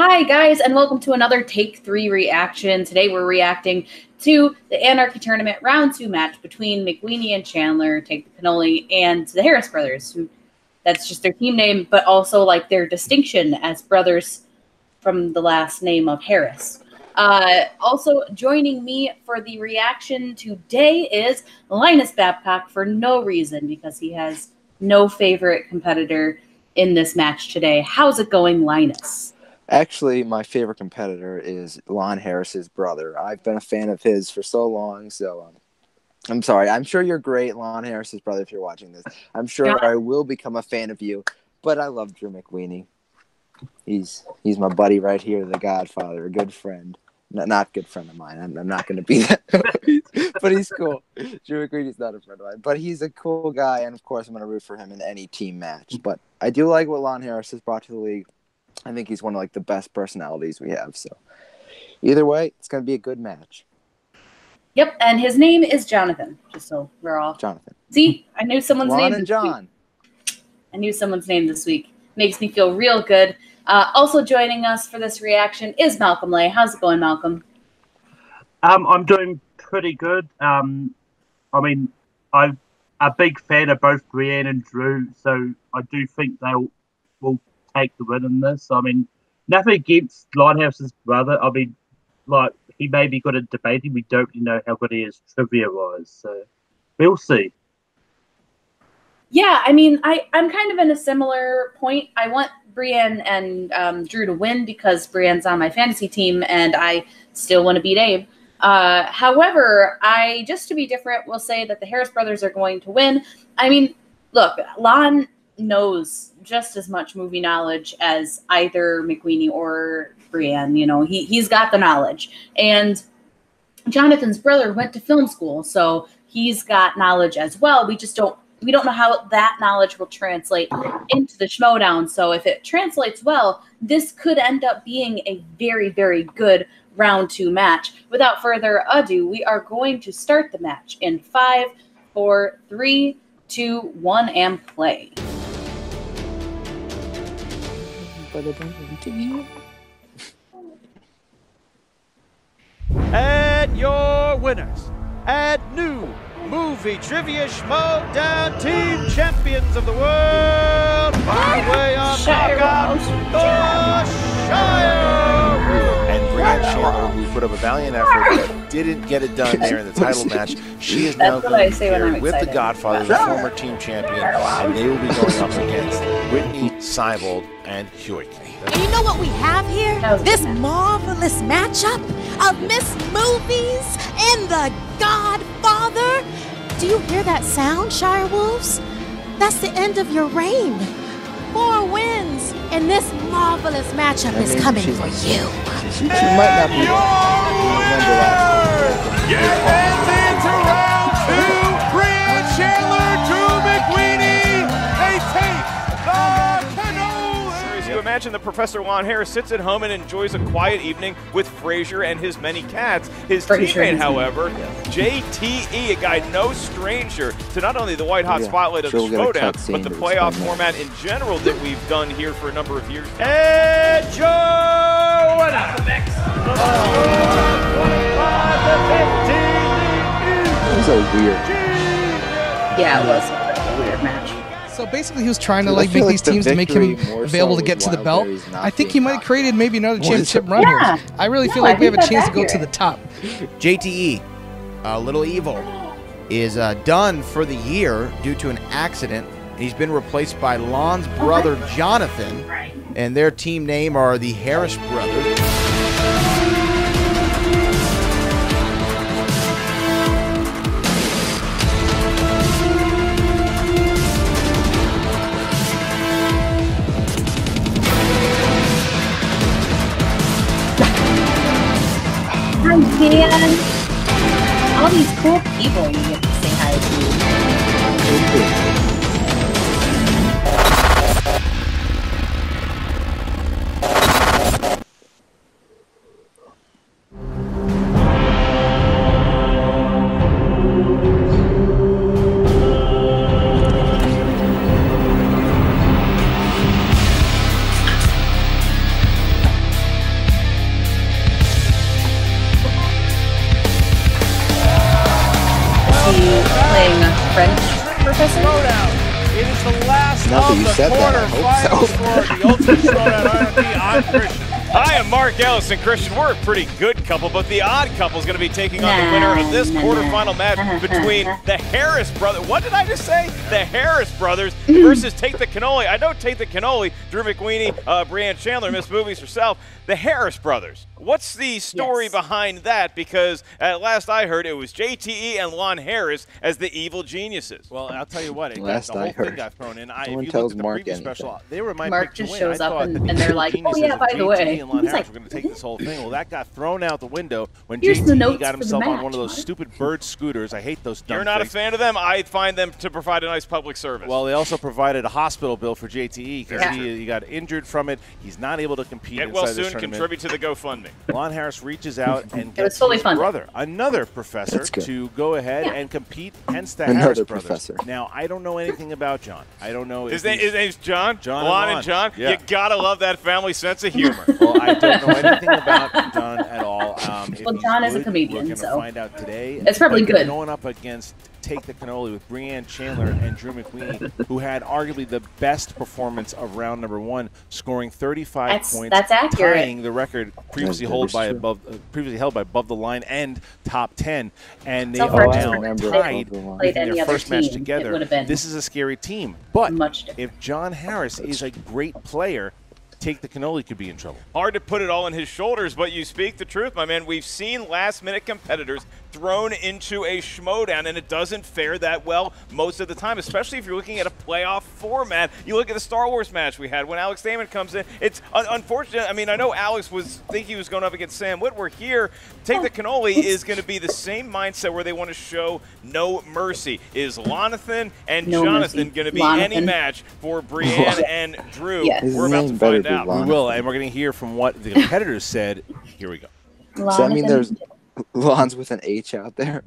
Hi, guys, and welcome to another Take 3 reaction. Today we're reacting to the Anarchy Tournament Round 2 match between McWeenie and Chandler, Take the Cannoli, and the Harris brothers. That's just their team name, but also like their distinction as brothers from the last name of Harris. Also joining me for the reaction today is Linus Babcock for no reason, because he has no favorite competitor in this match today. How's it going, Linus? Actually, my favorite competitor is Lon Harris's brother. I've been a fan of his for so long, so I'm sorry. I'm sure you're great, Lon Harris's brother, if you're watching this. I'm sure I will become a fan of you, but I love Drew McWeenie. He's my buddy right here, the Godfather, a good friend. Not good friend of mine. I'm not going to be that, but he's cool. Drew McWeenie's not a friend of mine, but he's a cool guy, and of course I'm going to root for him in any team match. But I do like what Lon Harris has brought to the league. I think he's one of the best personalities we have. So either way, it's going to be a good match. Yep, and his name is Jonathan. Just so we're all Jonathan. See, I knew someone's Lon name. And John. I knew someone's name this week. Makes me feel real good. Also joining us for this reaction is Malcolm Lay. How's it going, Malcolm? I'm doing pretty good. I'm a big fan of both Brienne and Drew, so I do think they will take the win in this. Nothing against Lon Harris's brother. He may be good at debating. We don't really know how good he is trivia-wise, so we'll see. Yeah, I'm kind of in a similar point. I want Brienne and Drew to win because Brienne's on my fantasy team, and I still want to beat Abe. However, just to be different, will say that the Harris brothers are going to win. Look, Lon knows just as much movie knowledge as either McWeenie or Brienne. He's got the knowledge. And Jonathan's brother went to film school, so he's got knowledge as well. We don't know how that knowledge will translate into the Schmoedown. So if it translates well, this could end up being a very, very good round 2 match. Without further ado, we are going to start the match in 5, 4, 3, 2, 1, and play. And your winners and new Movie Trivia Schmoedown Team Champions of the World, by way of knockout, the Shire Wolves. And Brienne Chandler, who put up a valiant effort but didn't get it done there in the title match. She is now going to be with the Godfather, the former team champion, and they will be going up against Whitney, Seibold, and Hewitt. And you know what we have here? This marvelous matchup of Miss Movies and the Godfather. Do you hear that sound, Shire Wolves? That's the end of your reign. 4 wins, and this marvelous matchup is coming for you. She might not be Into round 2, Brienne Chandler, Drew McWeenie, they take the cannoli. You imagine that Professor Lon Harris sits at home and enjoys a quiet evening with Frasier and his many cats. His teammate, however, JTE, a guy no stranger to not only the white-hot spotlight of the Schmoedown, but the playoff format in general that we've done here for a number of years. And Joe! That was a weird. Yeah, it was a weird match. So basically, he was trying to make these teams to make him available to get to the belt. I think he might have created maybe another championship run here. I really feel like we have a chance to go to the top. JTE, Little Evil, is done for the year due to an accident. He's been replaced by Lon's brother, Jonathan, and their team name are the Harris Brothers. Man, all these cool people you get to say hi to. playing French professor. It is the last Now that of you the said that, I hope quarterfinals for the Ultimate Showdown. I'm Christian. Hi, I'm Mark Ellis and Christian. We're a pretty good couple, but the odd couple is going to be taking on the winner of this quarterfinal match between the Harris brothers. What did I just say? The Harris brothers versus Take the Cannoli. I know Take the Cannoli, Drew McWeeny, Brianne Chandler, Miss Movies herself. The Harris brothers. What's the story behind that? Because at last I heard, it was JTE and Lon Harris as the evil geniuses. Well, I'll tell you what. Last the whole I heard. thing got thrown in. No one if you tells look at the Mark previous anything. special, they were my Mark pick to just win. shows I up thought and that the they're like, geniuses "Oh yeah, of by the JTE way." and Lon He's Harris like, were going to take this whole thing. Well, that got thrown out the window when Here's the JTE notes got for the himself on match, one of those Mark. stupid bird scooters. I hate those dumb You're not things. a fan of them? I find them to provide a nice public service. Well, they also provided a hospital bill for JTE because Yeah. he got injured from it. He's not able to compete Get inside well this soon, tournament. contribute to the GoFundMe. Lon Harris reaches out and It was gets fully his funded. brother, another professor, That's good. to go ahead Yeah. and compete against the Another Harris brothers. professor. Now, I don't know anything about John. I don't know. His name's John? John Lon and and John? Yeah. You gotta love that family sense of humor. Well, I don't know anything about John at all. If Well, he's John is a good, comedian, we're going to so find out today. it's probably But good. Going up against Take the Cannoli with Brianne Chandler and Drew McWeeny, who had arguably the best performance of round number one, scoring 35 points, that's accurate. tying the record previously held by true. above the line and top 10, and they So are far, now remember tied above the line. Played in any their other first match team, it together. would have been This is a scary team, but much different. if John Harris is a great player, Take the Cannoli could be in trouble. Hard to put it all on his shoulders, but you speak the truth, my man. We've seen last-minute competitors thrown into a schmodown, and it doesn't fare that well most of the time, especially if you're looking at a playoff format. You look at the Star Wars match we had when Alex Damon comes in. It's unfortunate. I mean, I know Alex think he was going up against Sam Whitwer here. Take the Cannoli is going to be the same mindset where they want to show no mercy. Is Lonathan and Jonathan going to be any match for Brianne and Drew? Yes. We're about to find out. We will, and we're going to hear from what the competitors said. Here we go. Does that mean there's Lon's with an H out there?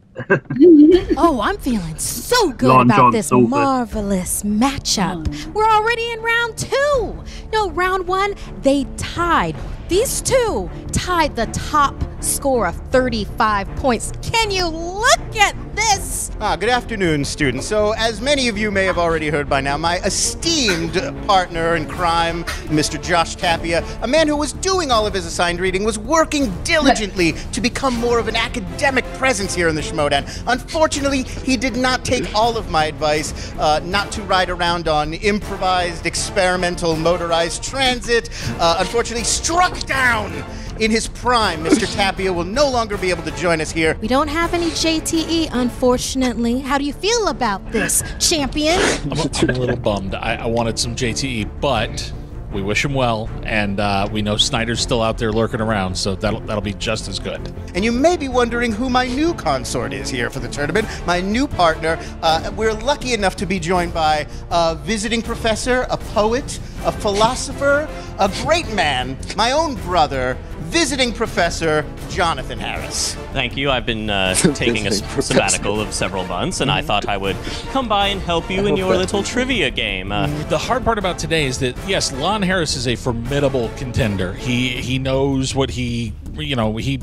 Oh, I'm feeling so good Lon about John this Silver. marvelous matchup. We're already in round two. No, round one, they tied. These two tied the top score of 35 points. Can you look at this? Good afternoon, students. So, as many of you may have already heard by now, my esteemed partner in crime, Mr. Josh Tapia, a man who was doing all of his assigned reading, was working diligently to become more of an academic presence here in the Schmodown. Unfortunately, he did not take all of my advice not to ride around on improvised, experimental, motorized transit. Unfortunately, struck down in his prime. Mr. Tapia will no longer be able to join us here. We don't have any JTE, unfortunately. How do you feel about this, champion? I'm a little bummed. I wanted some JTE, but we wish him well, and we know Snyder's still out there lurking around, so that'll be just as good. And you may be wondering who my new consort is here for the tournament, my new partner. We're lucky enough to be joined by a visiting professor, a poet, a philosopher, a great man, my own brother, visiting professor Jonathan Harris. Thank you. I've been taking a sabbatical of several months, and I thought I would come by and help you in your little trivia game. The hard part about today is that, yes, Lon Harris is a formidable contender. He knows what he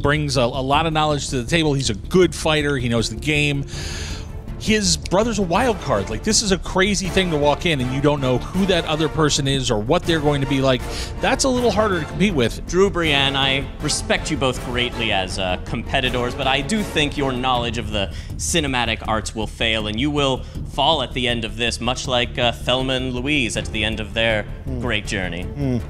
brings a lot of knowledge to the table. He's a good fighter. He knows the game. His brother's a wild card. Like, this is a crazy thing to walk in and you don't know who that other person is or what they're going to be like. That's a little harder to compete with. Drew, Brianne, I respect you both greatly as competitors, but I do think your knowledge of the cinematic arts will fail, and you will fall at the end of this, much like Thelma and Louise at the end of their great journey.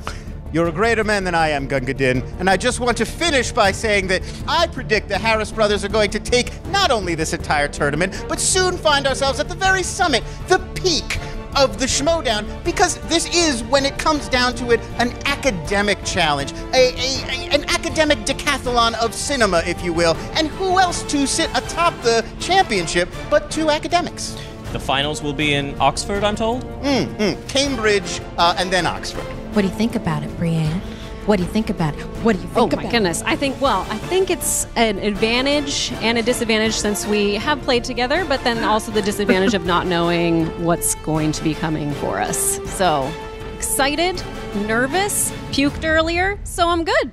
You're a greater man than I am, Gunga Din, and I just want to finish by saying that I predict the Harris brothers are going to take not only this entire tournament, but soon find ourselves at the very summit, the peak of the Schmodown, because this is, when it comes down to it, an academic challenge, an academic decathlon of cinema, if you will, and who else to sit atop the championship but two academics? The finals will be in Oxford, I'm told? Cambridge, and then Oxford. What do you think about it, Brianne? What do you think about it? What do you think about it? Oh my goodness. I think it's an advantage and a disadvantage since we have played together, but then also the disadvantage of not knowing what's going to be coming for us. So excited, nervous, puked earlier, so I'm good.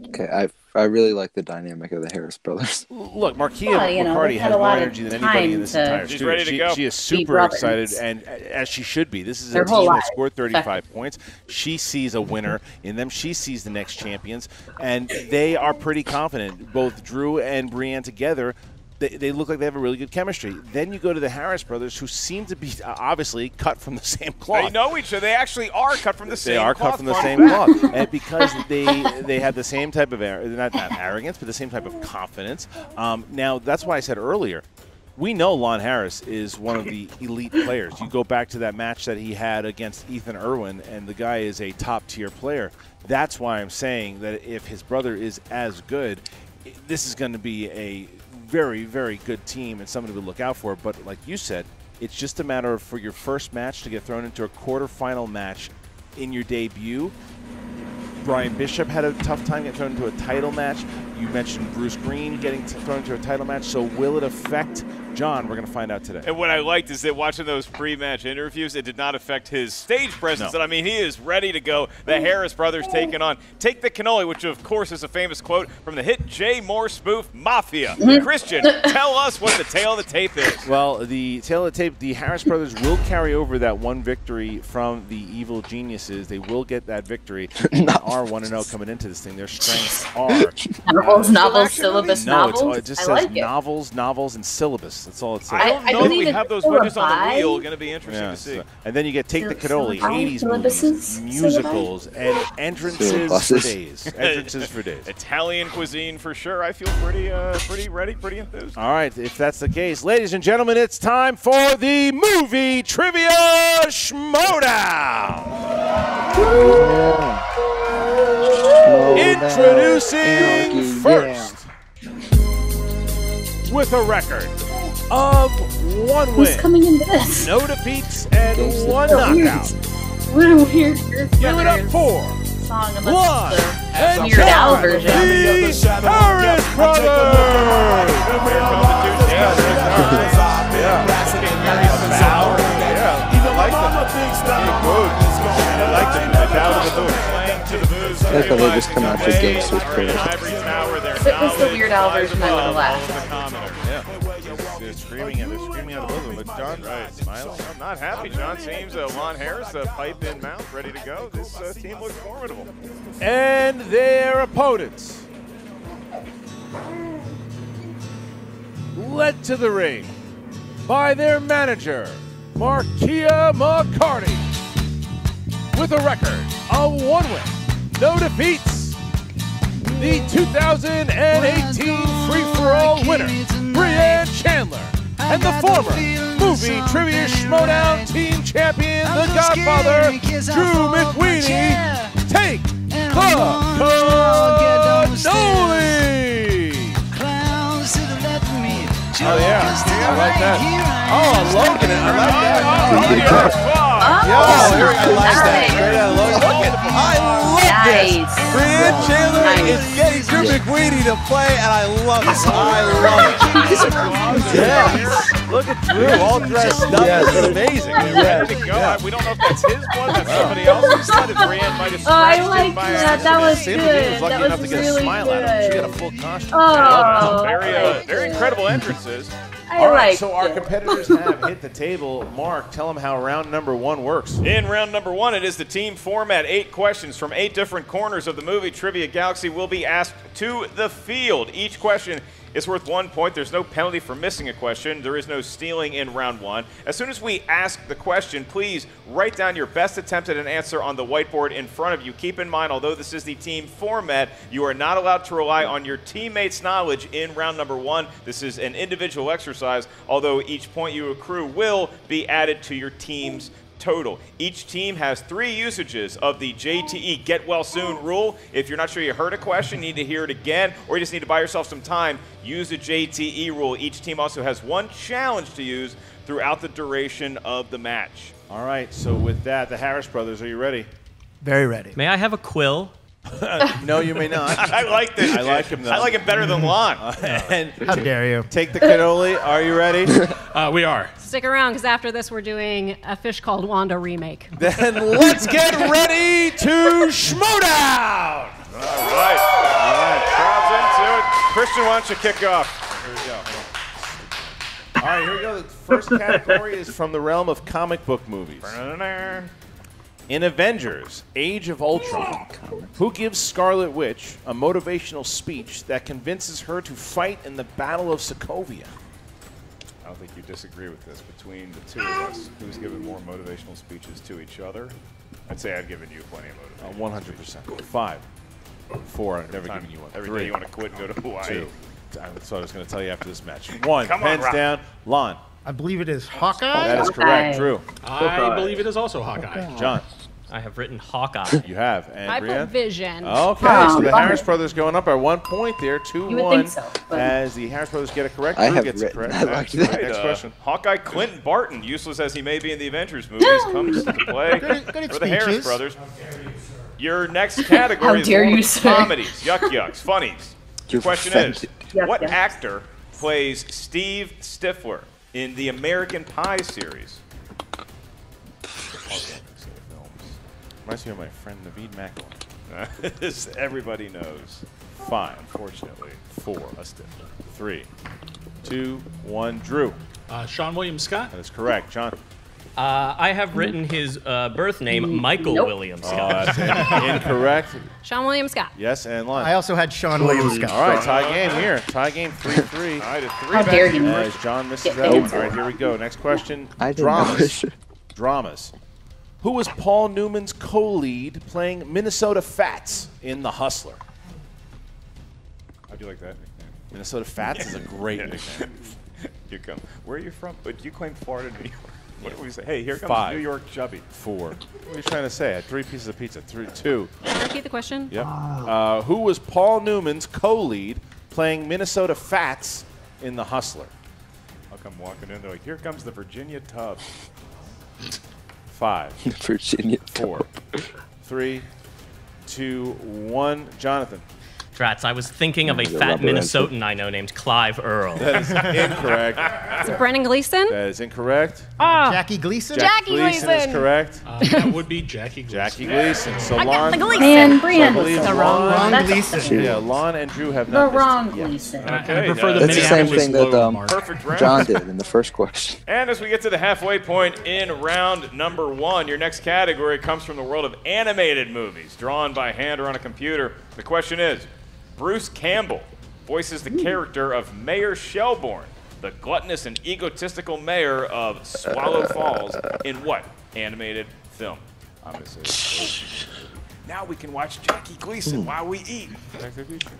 Okay, I really like the dynamic of the Harris brothers. Look, Markia McCarty has more energy than anybody in this entire studio. Ready to go. She is super excited, and as she should be. This is a team that scored 35 points. She sees a winner in them. She sees the next champions, and they are pretty confident. Both Drew and Brienne together, they look like they have a really good chemistry. Then you go to the Harris brothers, who seem to be obviously cut from the same cloth. They know each other. They actually are cut from the same cloth. They are cut from the same cloth. And because they have the same type of not arrogance, but the same type of confidence. Now, that's why I said earlier, we know Lon Harris is one of the elite players. You go back to that match that he had against Ethan Irwin, and the guy is a top-tier player. That's why I'm saying that if his brother is as good, this is going to be a very, very good team and something to look out for. But like you said, it's just a matter of for your first match to get thrown into a quarterfinal match in your debut. Brian Bishop had a tough time getting thrown into a title match. You mentioned Bruce Green getting thrown into a title match. So will it affect John? We're going to find out today. And what I liked is that watching those pre-match interviews, it did not affect his stage presence. No. And I mean, he is ready to go. The Harris brothers taking on Take the Cannoli, which of course is a famous quote from the hit Jay Moore spoof Mafia. Christian, tell us what the tail of the tape is. Well, the tail of the tape, the Harris brothers will carry over that one victory from the Evil Geniuses. They will get that victory. Are 1-0 coming into this thing. Their strengths are novels, syllabus, novels. It just says novels, and syllabus. That's all it says. I don't know that we have those wedges on the wheel. Going to be interesting to see. And then you get Take the Cannoli, 80s movies, musicals, and entrances for days. Entrances for days. Italian cuisine for sure. I feel pretty ready, pretty enthused. All right, if that's the case, ladies and gentlemen, it's time for the movie trivia Schmoedown. Introducing first, with a record of 1 Who's win, coming into this? no defeats, and 1 knockout. What a weird Give it up for song, Lon unless and it's the Weird Al version. The Harris Brothers. I like how they just come out for gangsters prayer. If it was the Weird Al version, I would have laughed. They're screaming out of both of them. But John, smiling. I'm not happy. John seems Lon Harris, pipe in mouth, ready to go. This team looks formidable. And their opponents, led to the ring by their manager, Markia McCarty, with a record of 1 win, no defeats. The 2018 free-for-all winner, Brienne Chandler, and the former movie trivia Schmoedown team champion, the Godfather, Drew McWeeny, take the cannoli. Oh yeah, I like that. Oh, Logan, I like that. I like that. Straight out of Logan. I love this. Brienne Chandler is getting Drew McWeeny to play, and I love it. I love it. Yes. Look at Drew, all dressed up. This is amazing. Ready to go. We don't know if that's his one, that's somebody else's. Brienne might have scratched I like that. That was good. Was lucky enough to get a smile out of him. She got a full costume. Very incredible entrances. All right, so our competitors have hit the table. Mark, tell them how round number 1 works. In round number 1, it is the team format. 8 questions from 8 different corners of the movie Trivia Galaxy will be asked to the field. Each question is worth 1 point. There's no penalty for missing a question. There is no stealing in round 1. As soon as we ask the question, please write down your best attempt at an answer on the whiteboard in front of you. Keep in mind, although this is the team format, you are not allowed to rely on your teammates' knowledge in round number 1. This is an individual exercise, although each point you accrue will be added to your team's total. Each team has 3 usages of the JTE Get Well Soon rule. If you're not sure you heard a question, you need to hear it again, or you just need to buy yourself some time, use the JTE rule. Each team also has 1 challenge to use throughout the duration of the match. All right, so with that, the Harris brothers, are you ready? Very ready. May I have a quill? No, you may not. I like this. I like him, though. I like it better than Lon. And how dare you? Take the cannoli. Are you ready? We are. Stick around, because after this, we're doing a Fish Called Wanda remake. Then let's get ready to Schmoedown! All right. Crowds Christian, why don't you kick off? Here we go. All right, here we go. The first category is from the realm of comic book movies. In Avengers, Age of Ultron, who gives Scarlet Witch a motivational speech that convinces her to fight in the Battle of Sokovia? I don't think you disagree with this. Between the two of us, who's given more motivational speeches to each other? I'd say I've given you plenty of motivation. 100%. 5, 4. I've never given you one. Every 3, day you want to quit and go to Hawaii. 2. That's what I was going to tell you after this match. 1. Come on, Pens Rob. down. Lon. I believe it is Hawkeye. That is correct. Drew. I believe it is also Hawkeye. John. I have written Hawkeye. You have. And I Brienne? put Vision. Okay, so the Harris brothers going up by 1 point there, 2-1. You would think so, but- As the Harris brothers get it correct, I Drew have gets it written correct. that like Next that. question. Hawkeye Clinton Barton, useless as he may be in the Avengers movies, comes to play Good for the Harris speeches. brothers. Your next category How dare is you all say. comedies, yucks, funnies. You're Question is, offended. Yuck, what yuck. actor plays Steve Stifler in the American Pie series? Reminds me of my friend Naveed McElwain. This everybody knows. 5, unfortunately. 4, 3, 2, 1. Drew. Sean William Scott. That is correct. John. I have written his birth name, Michael Nope. William Oh, Scott. that's incorrect. Sean William Scott. Yes, and Lon. I also had Sean William Scott. All right, tie game here. Tie game 3-3. All right, a How dare you? As John misses Get that one. fancy. All right, here we go. Next question. I didn't know Dramas. this. Dramas. Who was Paul Newman's co-lead playing Minnesota Fats in The Hustler? How'd you like that nickname? Minnesota Fats is a great nickname. You come. Where are you from? But you claim Florida, New York. What do we say? Hey, here comes 5. New York Chubby. 4. What are you trying to say? I had 3 pieces of pizza. 2. Repeat the question. Yep. Who was Paul Newman's co-lead playing Minnesota Fats in The Hustler? I'll come walking in. They're like, here comes the Virginia Tub. 5, Virginia. 4, 3, 2, 1. Jonathan. Drats, I was thinking of a The fat rubber Minnesotan I know named Clive Earl. That is incorrect. Is it Brennan Gleeson? That is incorrect. Jackie Gleason. Jackie Gleason is Gleason. correct. That would be Jackie Gleason. Jackie Gleason. So I got Lon, the Gleason. Man, Brienne I was believe the Lon- wrong one. That's Gleason. upsetting. Yeah, Lon and Drew have The not wrong missed it. Gleason. And I Okay, prefer the that's That's the same Minneapolis thing that logo mark. Perfect round. John did in the first question. And as we get to the halfway point in round number 1, your next category comes from the world of animated movies, drawn by hand or on a computer. The question is, Bruce Campbell voices the character of Mayor Shelbourne, the gluttonous and egotistical mayor of Swallow Falls, in what animated film? I'm going to say now we can watch Jackie Gleason while we eat. Back to the Future.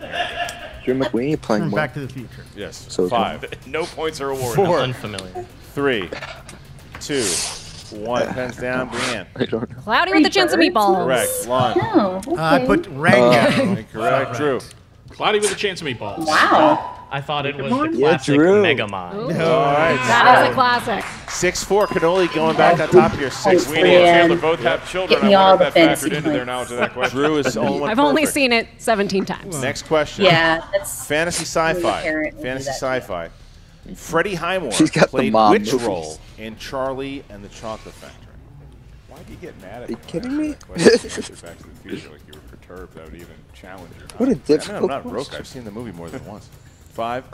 Drew McWeeny playing Back to the Future. Yes. So 5, No points are awarded. 4, Unfamiliar. 3, 2, 1. Pens down. Brienne. I don't know. Cloudy with a chance of meatballs. Correct. Lon. Oh, okay. I put Rango. Incorrect. Drew. Cloudy with a chance of meatballs. Wow. I thought it was the Yeah, classic Drew. Megamind. All right. That is a classic. 6-4. Cannoli going back on top of your 6. Sweeney and Chandler both have children. Get me I all wonder the if that fantasy factored into their points. knowledge of that question. Drew is the only one I've only perfect. seen it 17 times. Next question. Yeah, that's Fantasy sci-fi. parent would do Fantasy that. sci-fi. Freddie Highmore She's got the played mom which movies. role in Charlie and the Chocolate Factory? Why do you get mad at Are you me? kidding me? Back to the Future, like you were perturbed. That would even challenge your What a knowledge. I mean, difficult I'm not broke. question. I've seen the movie more than once. 5,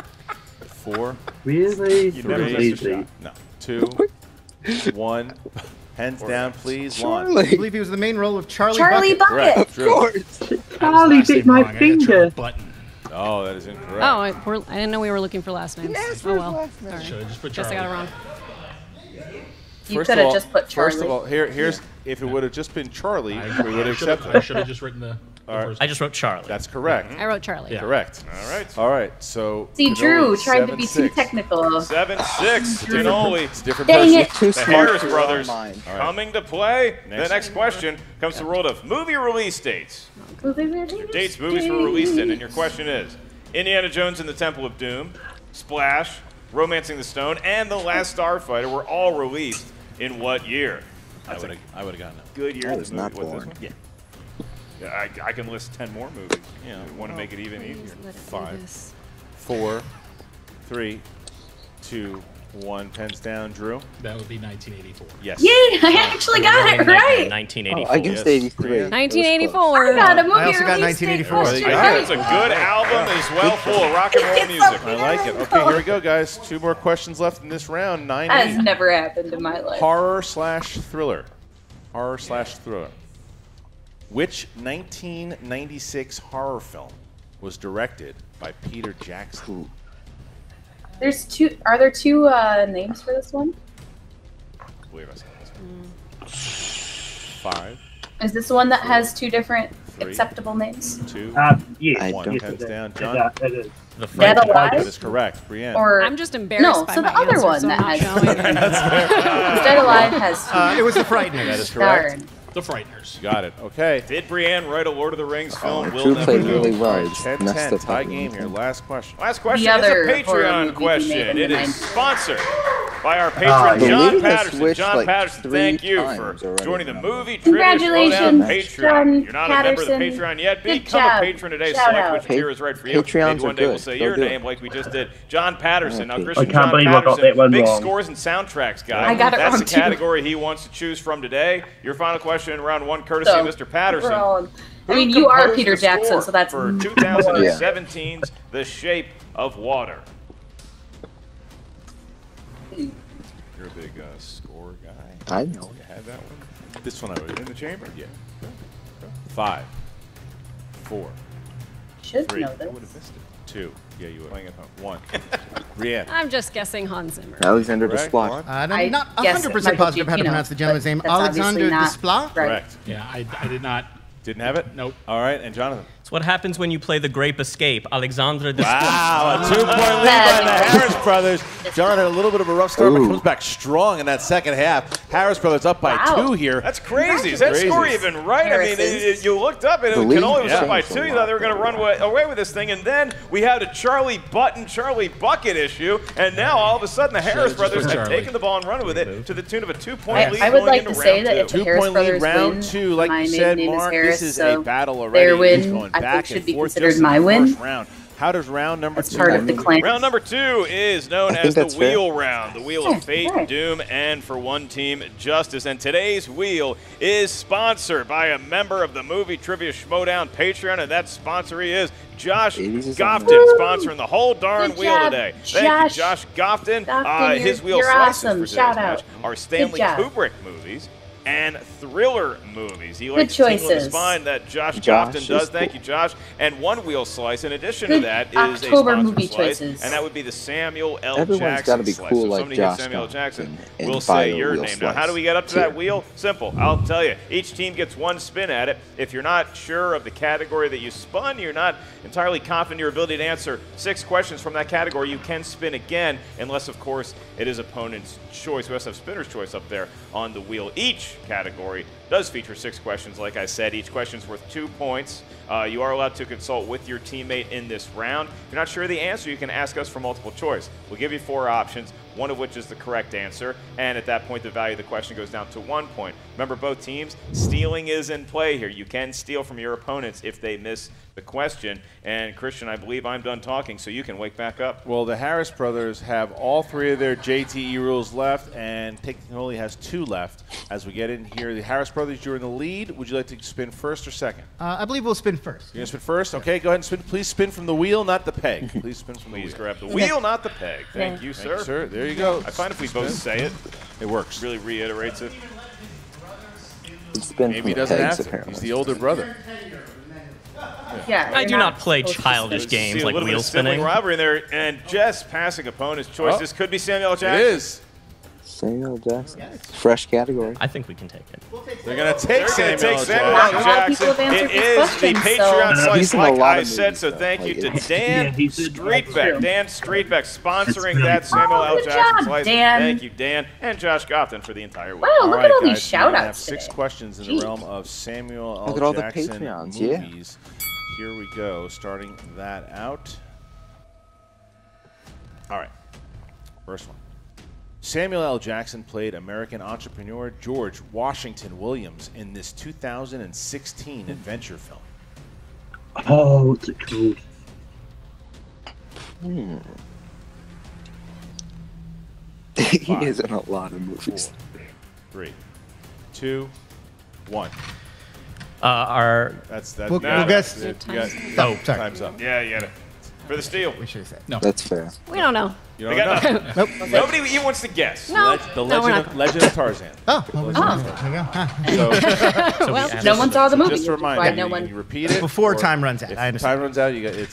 4, Really? You never Three. missed a shot. no, 2, 1. Hands down, please. Lon. I Charlie. believe he was the main role of Charlie Charlie Bucket. Bucket. Correct. Of Drew. course. Charlie Last bit name my wrong. I got Charlie finger. Button. Oh, that is incorrect. Oh, I didn't know we were looking for last names. Yes, Oh well. last name. Sorry. Should have just put Guess I Charlie. got it wrong. You First could of have all- just put Charlie. First of all, here's if it would have just been Charlie, we would have I accepted should it. have just written the right. first. I just wrote Charlie. That's correct. I wrote Charlie. Yeah. Correct. All right. All right. So See, Cannoli, Drew tried to be too 7-6. technical. 7-6. Cannoli. It's a different Dang person. it. Too The smart Harris for our brothers mind. coming to play. Next. The next question comes to the world of movie release dates. Dates movies were released in, and your question is: Indiana Jones and the Temple of Doom, Splash, Romancing the Stone, and The Last Starfighter were all released in what year? I would have gotten it. Good year. I of was the not movie. What's born. this one? Yeah, I can list 10 more movies. Yeah. Want to make it even easier. Let it do 5, this. 4, 3, 2, 1 pens down. Drew? That would be 1984. Yes. Yay, I actually got it right. 1984. I guessed 83. 1984. I got a movie I also got release date 1984. question It's a right. good album as well, full of rock and roll music. I like it. Okay, here we go, guys. 2 more questions left in this round. 9 That has never happened in my life. Horror/thriller. Horror/thriller. Which 1996 horror film was directed by Peter Jackson? There's 2. Are there 2 names for this one? Wait a second. 5. Is this one that has 2 different 3, acceptable names? 2, Yes. 1 Yes, pens it down. is. John? It is. The Dead Frightened. Alive? That is correct. Brienne. Or I'm just embarrassed no, by so the my other answer, one so that I'm has not showing it. Dead Alive has 2. It was The Frighteners. That is correct. Darn. The Frighteners. Got it. Okay. Did Brienne write a Lord of the Rings film? Drew We'll never played know. really well. All right, Just 10-10. messed the Tie top game one. here. Last question. Last question The is a other horror Patreon movie we question. made in It the is 90s. sponsored by our I patron, John believe it Patterson. switched John like Patterson, 3 thank you times for already. joining the movie Trivia Congratulations, Showdown Patreon. John You're not a member of the Patterson. Patreon yet. Good Become job. a patron today. Shout Select out. which tier is right for you. Patreons Maybe one are day we'll good. say Go your do it. name like we just did. John Patterson. Now, Okay. Christian I can't John believe I got Patterson, that one big wrong. scores and soundtracks guy. I got it That's wrong, the too. category he wants to choose from today. Your final question in round 1, courtesy of Mr. Patterson. Wrong. I Who mean, you are composed Peter the Jackson, score so that's for more. 2017's The Shape of Water. You're a big score guy. I know. You had that one. This one I was in the chamber. Yeah. 5, 4, Should 3. know I would this. have missed it. 2. Yeah, you were playing at home. 1. Brienne. I'm just guessing Hans Zimmer. Alexander Correct. Desplat. I'm not guess 100% Michael positive how to Giacchino, pronounce the gentleman's but name. that's obviously Alexander not Desplat? right. Correct. Yeah, I did not. Didn't have it? Nope. All right, and Jonathan. It's what happens when you play the Grape Escape. Alexandre Desplat. Wow, a 2-point lead by the Harris brothers. John had a little bit of a rough start, but comes back strong in that second half. Harris brothers up by 2 here. That's crazy. Is that score even right? I mean, you looked up and it only was up by 2. You thought they were going to run away with this thing. And then we had a Charlie Bucket issue. And now all of a sudden the Harris brothers have taken the ball and run with it to the tune of a 2-point lead. I would like going to into say round that if 2. the Harris 2-point lead, brothers round win, 2. Like my you maiden said, name is Mark, Harris, this is so a battle already. their win, It's going I back think, should and be forth considered just in the my win. first round. How does round number As 2 part of the claim. Round number 2 is known I as think the that's fair. wheel round, the wheel of fate, doom, and for one team, justice. And today's wheel is sponsored by a member of the Movie Trivia Schmodown Patreon, and that sponsor is Josh Gofton, sponsoring the whole darn Good wheel job, today. Josh. Thank you, Josh Gofton. His wheel you're slices awesome. for today's Shout match out. are Stanley job. Kubrick movies and thriller movies. He Good likes to tingle in the choices. spine that Josh Josh Gofton is does. cool. Thank you, Josh. And one wheel slice. In addition Good to that is October a sponsored movie slice, choices. and that would be the Samuel L. Everyone's Jackson gotta be slice. cool So like somebody Josh hits Samuel Gofton Jackson, and we'll buy say a your wheel name. Now, how do we get up to slice. that wheel? Simple. I'll tell you. Each team gets one spin at it. If you're not sure of the category that you spun, you're not entirely confident in your ability to answer 6 questions from that category, you can spin again, unless, of course, it is opponent's choice. We also have spinner's choice up there on the wheel. Each category does feature 6 questions. Like I said, each question is worth 2 points. You are allowed to consult with your teammate in this round. If you're not sure of the answer, you can ask us for multiple choice. We'll give you 4 options, one of which is the correct answer, and at that point, the value of the question goes down to 1 point. Remember, both teams, stealing is in play here. You can steal from your opponents if they miss the question. And Christian, I believe I'm done talking, so you can wake back up. Well, the Harris brothers have all 3 of their JTE rules left, and Picton only has 2 left. As we get in here, the Harris brothers, you're in the lead. Would you like to spin first or second? I believe we'll spin first. You're going to spin first? Okay, go ahead and spin. Please spin from the wheel, not the peg. Please spin from the wheel. Please grab the wheel, not the peg. Thank you, sir. Thank you, sir. There you go. I find if we both say it, it works. Really reiterates it. Maybe he doesn't have to. He's the older brother. Yeah, I you're do not play childish See games a like little bit wheel of sibling spinning. rivalry in there, and Jess passing opponent's choice. Oh. This could be Samuel L. It Jackson. is. Samuel Jackson. Fresh category. I think we can take it. They're going to take They're Samuel going to take L. Samuel L. A lot of people Jackson. have answered It these is the questions, Patreon so- slice, He's in a like lot I of said. movies, So though. thank you Like, to it's- Dan he's in- Streetbeck. Dan Streetbeck sponsoring that Oh, Samuel L. good Jackson job, slice. Dan. Thank you, Dan, and Josh Gofton for the entire week. Wow, All look right, at all guys, these shout we have outs 6 today. questions in Gee. the realm of Samuel L. Look at all the Jackson Patreons, yeah. movies. Here we go, starting that out. All right, first one. Samuel L. Jackson played American entrepreneur George Washington Williams in this 2016 adventure film. Oh, what's it called? He is in a lot of movies. 4, 3, 2, 1. That's We'll guess. Sorry. Time's up. Yeah, you got it. For the steal. We should have said. No. That's fair. We don't know. You don't know? Nope. Nobody even wants to guess. No. The No, we're Legend of Tarzan. Oh, well, there you go. So Well, no one saw the movie. Just a reminder, Right, no one. you repeat it Before or time runs out. If I understand. time runs out, you got can't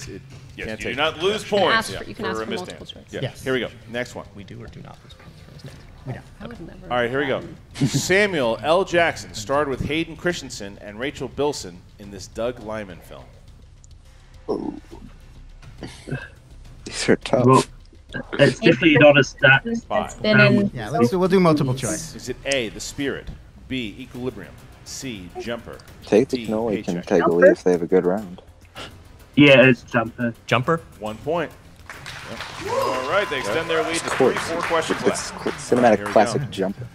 You take do it. not lose You can points ask for- you can ask for for missed multiple answer. choice. Yeah. Yes. Here we go. Next one. We do or do not lose points for mistake. I would never. All right, here we go. Samuel L. Jackson starred with Hayden Christensen and Rachel Bilson in this Doug Liman film. These are tough. Well, it's definitely not a stat. It's Five. been in. Yeah, we'll do multiple choice. Is it A, The Spirit, B, Equilibrium, C, Jumper? Take the D, cannoli can Paycheck? take a lead if they have a good round. Yeah, it's Jumper. Jumper? 1 point. All right, they extend their lead to 4 questions It's left. cinematic Here we classic go. Jumper.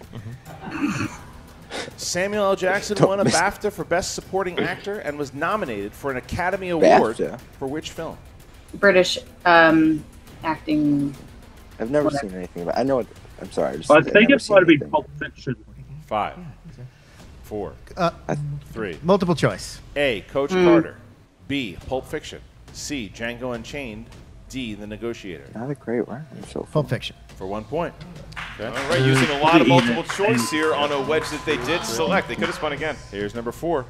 Samuel L. Jackson Don't won a miss- BAFTA for Best Supporting Actor and was nominated for an Academy Award BAFTA? for which film? British acting. I've never seen anything about. I know it. I'm sorry. I think it might have been Pulp Fiction. 5, 4, 3. Multiple choice. A, Coach Carter. B, Pulp Fiction. C, Django Unchained. D, The Negotiator. Not a great round so far. Pulp Fiction. For 1 point. Okay. All right, using a lot of multiple choice here on a wedge that they did select. They could have spun again. Here's number 4.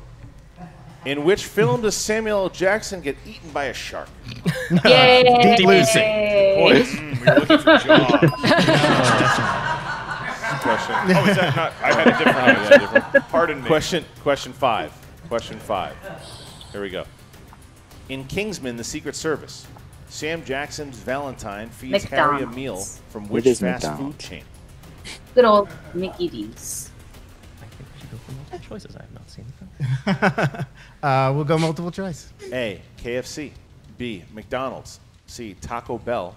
In which film does Samuel L. Jackson get eaten by a shark? Yay! Deep Lucy. Points. We were looking for Jaws. Question. Oh, is that not? I had a different. Pardon me. Question 5. Question 5. Here we go. In Kingsman: The Secret Service, Sam Jackson's Valentine feeds Harry a meal McDonald's. from It which is fast food McDonald's. chain? Good old Mickey D's. I think we should go for multiple choices. I have not seen the film. We'll go multiple choice. A, KFC. B, McDonald's. C, Taco Bell.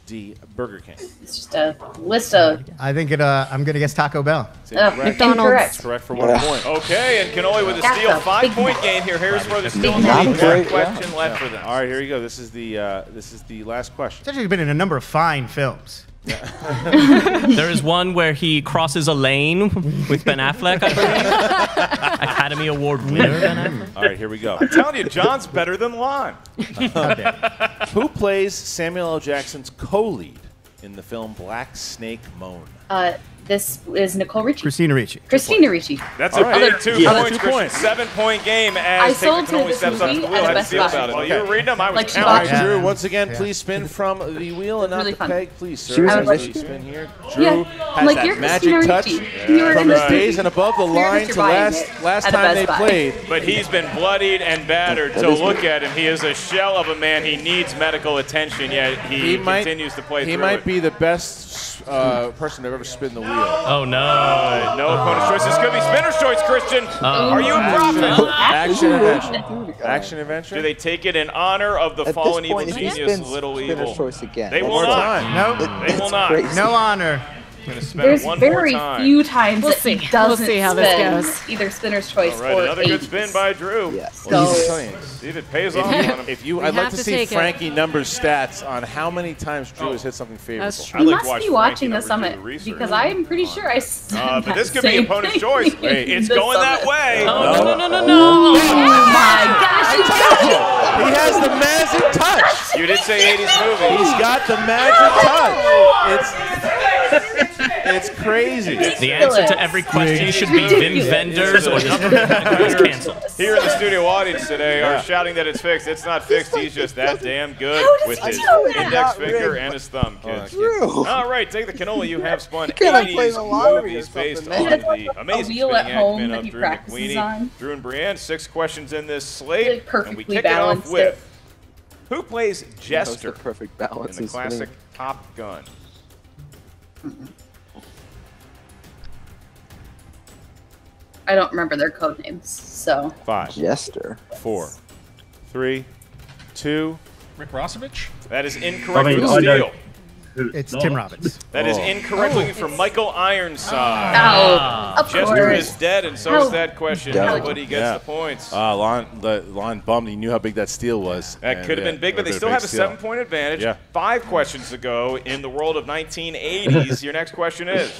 D, Burger King. It's just a list of. I think it. I'm gonna guess Taco Bell. Is it correct? McDonald's. Incorrect. Correct for 1 point. Okay, and Cannoli with a That's steal. a 5-point game here. Harris Brothers still Big have night. one question left for them. All right, here you go. This is the last question. It's actually been in a number of fine films. There is one where he crosses a lane with Ben Affleck, I believe. Academy Award winner Ben Affleck. All right, here we go. I'm telling you, John's better than Lon. Who plays Samuel L. Jackson's co-lead in the film Black Snake Moan? This is Nicole Richie. Christina Ricci. Christina Ricci. That's All a right. big 2 Yeah. points. 2 Christian. points. 7-point game I as sold Cannoli to this steps up to movie the wheel. at How a did you Best feel Buy. about it? Well, you Okay. were reading them. I was Like she All counting. right, bought- Drew, once again, Yeah. please spin from the wheel and not Really the fun. peg, please, sir. She was in Please Michigan. spin here. Yeah. Drew has Like, that you're magic Christina touch Ricci. You were from in the this stays movie. and above the You're line to buying last it last at a time they Best Buy. played. But he's been bloodied and battered. That To is look good. at him, he is a shell of a man. He needs medical attention, yet he continues to play He through might it. be the best person to ever spin the wheel. Oh, no. No opponent's choice. This could be spinner's choice, Christian. Are you a prophet? Action adventure. Action adventure. Do they take it in honor of the At fallen this evil point, if he genius, spins Little spinner's Evil? choice again. They One will more not. time. No. They will not. crazy. No honor. I'm going to spin There's it one more very time. few times We'll that he see. doesn't We'll see how this spin goes. either spinner's choice All right, or another good 80s. spin by Drew. Yes. So, See if it pays off on him. If you, We I'd like have to to see take it. Frankie numbers stats on how many times Drew has hit something favorable. That's true. I'd you like to must watch be Frankie watching the numbers do summit the research. because I'm pretty sure I said But that this could be same opponent's thing choice. in Hey, it's the going that summit. way. Oh, no, no, no, no, Oh no. my gosh, you got it! He has the magic touch. You did say 80s movie. He's got the magic touch. It's crazy. The answer to every question should be Vin Vendors or government categories canceled. Here in the studio audience today are shouting that it's fixed. It's not fixed. He's just that damn good How with does his he know that? index Not finger rigged. and his thumb, kids. Drew. All right, take the cannoli. You have spun can't play 80s the lottery or movies something, based man. on the amazing wheel spinning at home acumen that of he Drew practices McWeeny. on. Drew and Brienne, 6 questions in this slate, Like and we perfectly kick it off balanced with it. who plays That was the Jester perfect in balance. the He's spinning. classic Top Gun? I don't remember their code names, so 5, Jester. 4, 3, 2. Rick Rossovich? That is I incorrect mean, for the I steal. don't- It's Tim Robbins. That is incorrect. Looking for Michael Ironside. Of Jester course. is dead, and so is that question. Nobody gets the points. Lon bummed. He knew how big that steal was. That could have been big, but they still have a 7-point advantage. Yeah. 5 questions to go in the world of 1980s. Your next question is,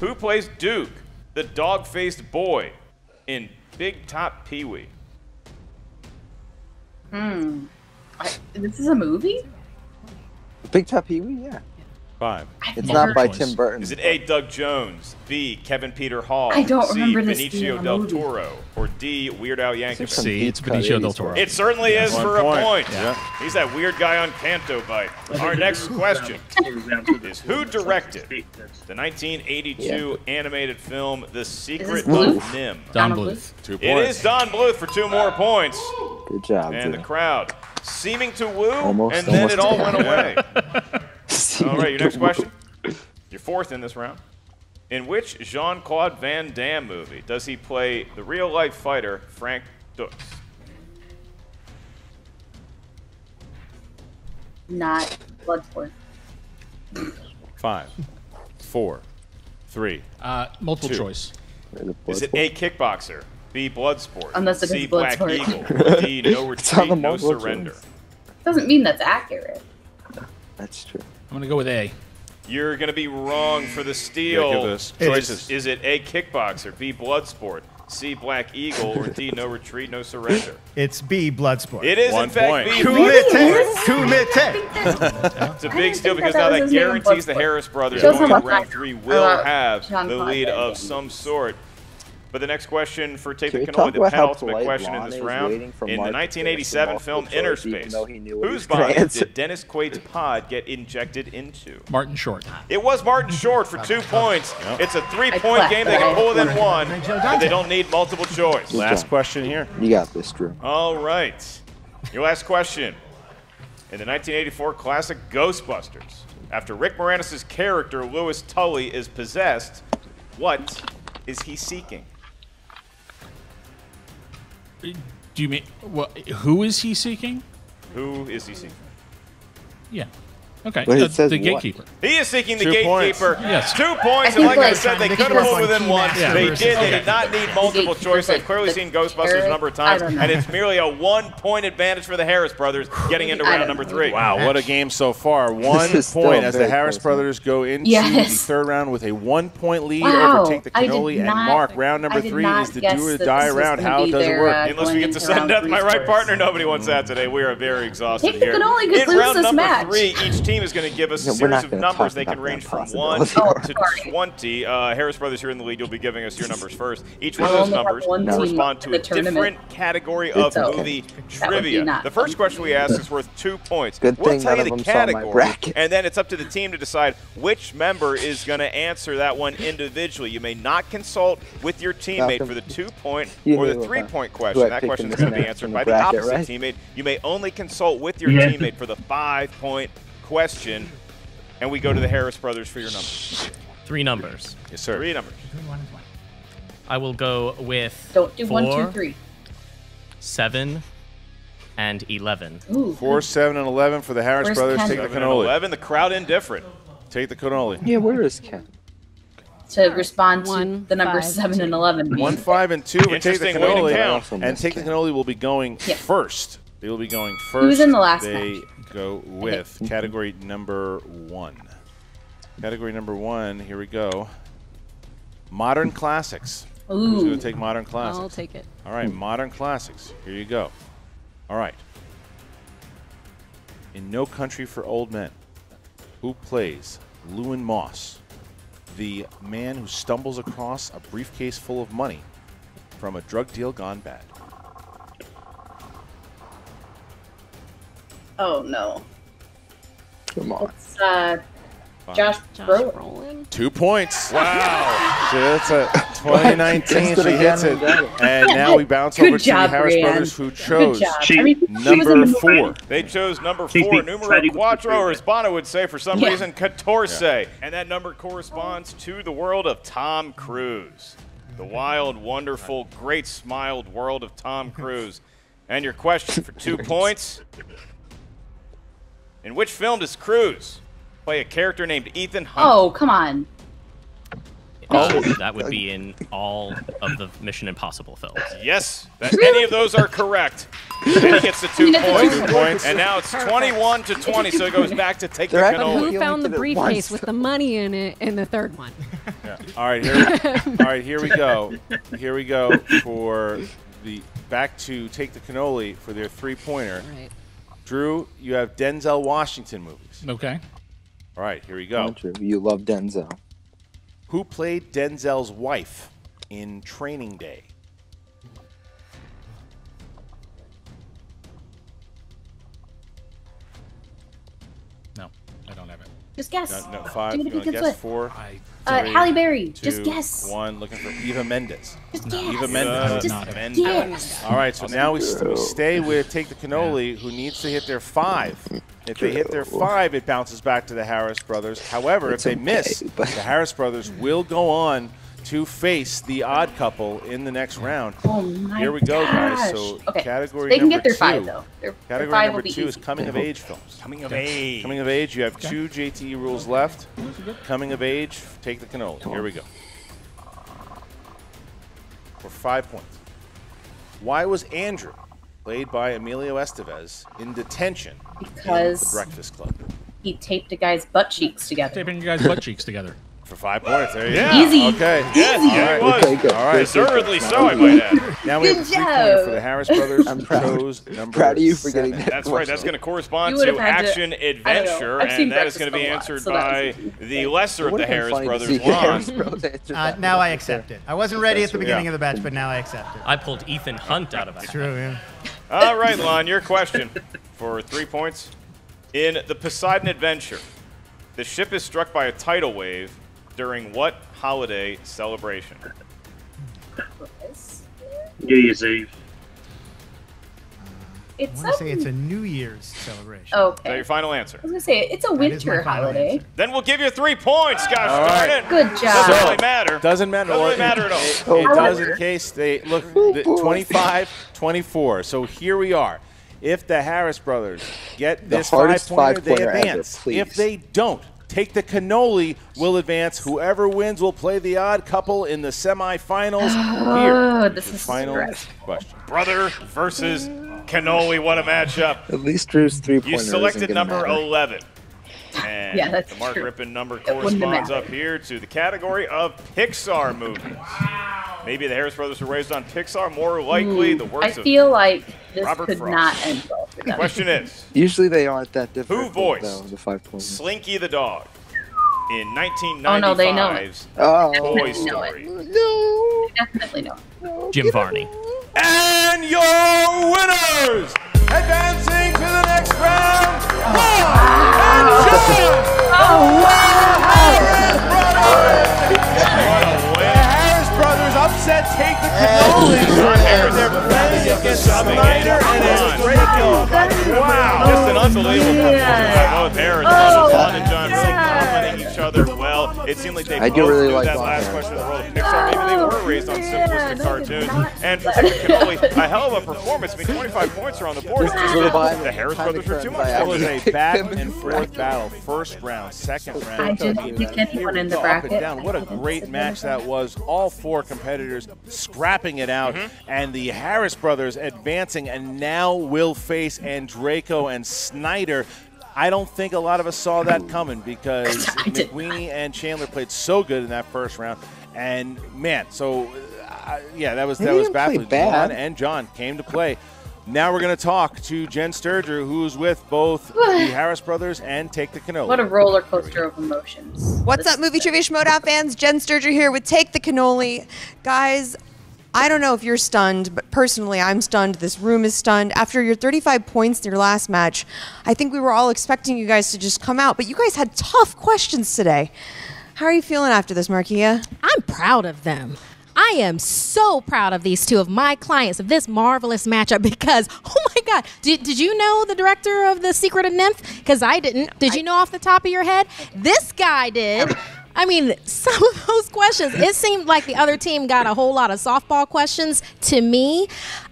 who plays Duke, the dog-faced boy, in Big Top Pee-wee? This is a movie? Big Top Pee-wee, yeah. 5. It's not by Tim Burton. Is it A, Doug Jones, B, Kevin Peter Hall, I don't C, remember this being Benicio a del movie. Toro, or D, Weird Al Yankovic? C, it's Benicio del Toro. It certainly is 1 for point. a point. Yeah. He's that weird guy on Canto Bite. Our next question is, who directed the 1982 animated film The Secret of Nim? Don Bluth. 2 points. It is Don Bluth for 2 more points. Good job, And the Drew. crowd seeming to woo, Almost, and then it all almost. went away. All right, your next question. Your 4th in this round. In which Jean-Claude Van Damme movie does he play the real-life fighter Frank Dux? Not Bloodsport. 5, 4, 3. Multiple 2. choice. Is it A, Kickboxer, B, Bloodsport, Unless it C, is Black Bloodsport. Eagle, or D, No It's on Retreat, the No multiple Surrender? choice. Doesn't mean that's accurate. That's true. I'm going to go with A. You're going to be wrong for the Yeah, steal. give us choices. Is it A, Kickboxer, B, Bloodsport, C, Black Eagle, or D, No Retreat, No Surrender? It's B, Bloodsport. It is, 1 in fact, point. B, Kumite. Bloodsport. Kumite. It's a I big didn't steal think because that now was that his name, guarantees the Bloodsport. Harris brothers Shows going how to much round I 3 know will about have the Jean-Claude lead Van of Damme. some sort. But the next question for Tape Can the we Cannoli, talk the about how penultimate polite question in Lon this is round, waiting for in the Mark 1987 to film multiple choice, Inner even though Space, he knew what he whose was gonna body answer? did Dennis Quaid's pod get injected into? Martin Short. It was Martin Short for 2 points. It's a 3-point clapped, game. They but can I pull within wanted 1, but they don't need multiple choice. Last question here. You got this, Drew. All right. Your last question. In the 1984 classic Ghostbusters, after Rick Moranis' character, Louis Tully, is possessed, what is he seeking? Do you mean who is he seeking? Who is he seeking? Yeah. Okay. But it says the what? gatekeeper. He is seeking the 2 gatekeeper. points. Yes. 2 points, and think, like I like, said, they they could could have have pulled within won 1. Keymaster They versus- did. They Okay. did not need multiple gatekeeper's choice. They've like clearly the seen Ghostbusters a terrorist? number of times, I don't know. and it's merely a 1-point advantage for the Harris brothers getting into I round don't number know. 3. Wow, what a game so far. 1 is still point as the very Harris close, brothers go into Yes. the 3rd round with a 1-point lead Wow. over Take the I did Cannoli and not- Mark. Round number I did 3 not is the guess do or that die this was round. gonna How be does it their, work? Unless we going get to into sudden round death, 3 my right scores. partner, nobody wants that today. We are very exhausted Take the here. cannoli could In lose round this number match. 3, each team is going to give us a Yeah, we're series not of gonna numbers. talk They can about range that from 1 possibility. to 20. Harris brothers, you're in the lead. You'll be giving us your numbers first. Each one of I those only have numbers one team correspond to in a the tournament. different category of It's okay. movie That would be trivia. not The first fun. question we ask is worth 2 points. Good We'll thing tell none you of the them saw my category, bracket. and then it's up to the team to decide which member is going to answer that one individually. You may not consult with your teammate for the 2-point You or the knew, 3-point who question. I That picked question in is this going to be match answered in by the the bracket, opposite right? teammate. You may only consult with your Yeah. teammate for the 5-point question. And we go to the Harris brothers for your numbers. 3 numbers. Yes, sir. 3 numbers. I will go with Don't do 1, 2, 4, 3. 7, and 11. Ooh. 4, 7, and 11 for the Harris Where's brothers. Ken? Take the 7 and cannoli. 11. The crowd indifferent. Take the cannoli. Yeah, where is Ken? To respond to 1, the numbers 5, 7 and 11. 1, 5, and 2. And take the Interesting way to cannoli. count. And take the cannoli will be going Yeah. first. They will be going first. was in the last They match? go with category number 1. Category number 1. Here we go. Modern classics. Who's Ooh. going to take modern classics? I'll take it. All right, modern classics. Here you go. All right. In No Country for Old Men, who plays Lewin Moss, the man who stumbles across a briefcase full of money from a drug deal gone bad? Oh, no. Come on. It's Josh Brolin. Brolin? 2 points. Wow. So that's a 2019. Guessed it She hits it. again and got it. And now we bounce Good over to job, the Harris Brienne. brothers, who Good chose job. She- I mean, she was number in the 4. They chose number She's 4, been numero trading with the quattro, or three. as Bono would say for some Yeah. reason, 14. And that number corresponds to the world of Tom Cruise. The wild, wonderful, great smiled world of Tom Cruise. And your question for 2 points. In which film does Cruise play a character named Ethan Hunt. Oh, come on. Oh, that would be in all of the Mission Impossible films. Yes, any of those are correct. And he gets the 2 points. And now it's 21-20, so it goes back to take the cannoli. Who found the briefcase with the money in it in the third one? Yeah. All right, here we go. Here we go for the back to take the cannoli for their 3-pointer. Right. Drew, you have Denzel Washington movies. Okay. All right, here we go. You love Denzel. Who played Denzel's wife in Training Day? No, I don't have it. Just guess. No, 5. Do You it if want you to can guess flip. 4? Halle Berry. 2, Just guess. 1. Looking for Eva Mendes. Just guess. Eva Mendes. Just guess. All right, so now we stay with Take the Cannoli, who needs to hit their 5. If they hit their 5, it bounces back to the Harris brothers. However, if they miss, the Harris brothers will go on to face the Odd Couple in the next round. Oh my Here we go, guys. So okay. category they can number get their 2. 5 though. Category their 5 number will be 2 is easy. coming of age films. Coming of age. Coming of age. You have 2 JTE rules left. Coming of age. Take the cannoli. Here we go. For 5 points. Why was Andrew, played by Emilio Estevez, in detention Because in The Breakfast Club? He taped a guy's butt cheeks together. Taping your guys' butt cheeks together. For 5 points. There you go. Yeah. Easy. Okay. Yes, yeah, it was. Okay, All right. Deservedly so, I might add. Now we have a 3-pointer for the Harris brothers. I'm proud. Chose number Proud of you for 7. getting that. That's right. That's going to correspond You to would've had to- Action I don't know. Adventure, I've seen and that is going to be Breakfast answered a lot, so by that's easy. the lesser of the Harris brothers, Lon. Now I accept it. I wasn't ready at the beginning of the match, but now I accept it. I pulled Ethan Hunt out of it. True, yeah. All right, Lon, your question for 3 points. In the Poseidon Adventure, the ship is struck by a tidal wave during what holiday celebration? New Year's Eve. I It's want to say it's a New Year's celebration. Is that okay. your final answer? I was gonna say it's a That is my winter final holiday. answer. Then we'll give you 3 points, gosh All darn right. it. Good Doesn't job. really matter. Doesn't matter. Doesn't really matter at all. It does in case they look 25-24. So here we are. If the Harris brothers get this hardest 5-pointer, they 5-pointer ever, advance. please. If they don't, Take the Cannoli will advance. Whoever wins will play the Odd Couple in the semifinals. Here, this is final stress. question. Brother versus Cannoli, what a matchup. At least Drew's 3-pointer. You selected isn't number gonna matter. 11. And Yeah, that's the Mark true. Rippon number It wouldn't have corresponds mattered. up here to the category of Pixar movies. Maybe the Harris brothers were raised on Pixar. More likely, the I works of feel like this Robert could Frost. not end well for The them. question is, Usually they aren't that different. who voiced though, the 5-pointer. Slinky the dog in Oh, no, they know it. 1995's Oh. Toy Definitely know it. Story? No. Definitely no. Jim Varney. And your winners, advancing to the next round, Lon and John! Oh, wow! What a win. Harris brothers upset Take the Cannoli. They're playing against Snyder and Draco. Wow, just an unbelievable performance by both Harris brothers. Lon and John really complimenting each other well. It seemed like they I both do really knew like that Lon last Harris. question of the world of Pixar. Maybe they were raised on simplistic cartoons. And for Take the Cannoli, a hell of a performance. I mean, 25 points are on the board. It's just that the Harris brothers were too much. It was a back and forth battle. First round, second round. I didn't pick anyone in the Up and bracket. down. What a great match that was. All four competitors scrapping it out, and the Harris brothers advancing, and now will face Andraco and Snyder. I don't think a lot of us saw that coming because McWeeny and Chandler played so good in that first round, and man, so yeah, that was They didn't play baffling. bad. Lon and John came to play. Now we're going to talk to Jen Sturger, who's with both the Harris brothers and Take the Cannoli. What a roller coaster of emotions. What's up, Movie Trivia Schmoedown fans? Jen Sturger here with Take the Cannoli. Guys, I don't know if you're stunned, but personally, I'm stunned. This room is stunned. After your 35 points in your last match, I think we were all expecting you guys to just come out, but you guys had tough questions today. How are you feeling after this, Markia? I'm proud of them. I am so proud of these two of my clients of this marvelous matchup because, oh my God, did you know the director of The Secret of Nymph? Because I didn't. Did you know off the top of your head? This guy did. I mean, some of those questions, it seemed like the other team got a whole lot of softball questions to me.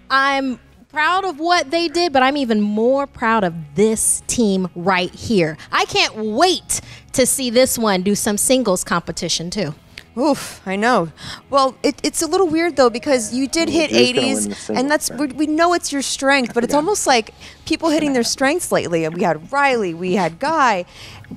I'm proud of what they did, but I'm even more proud of this team right here. I can't wait to see this one do some singles competition too. Oof, I know. Well, it's a little weird though because you did hit 80s, and that's we know it's your strength, but it's almost like people hitting their strengths lately. We had Riley, we had Guy.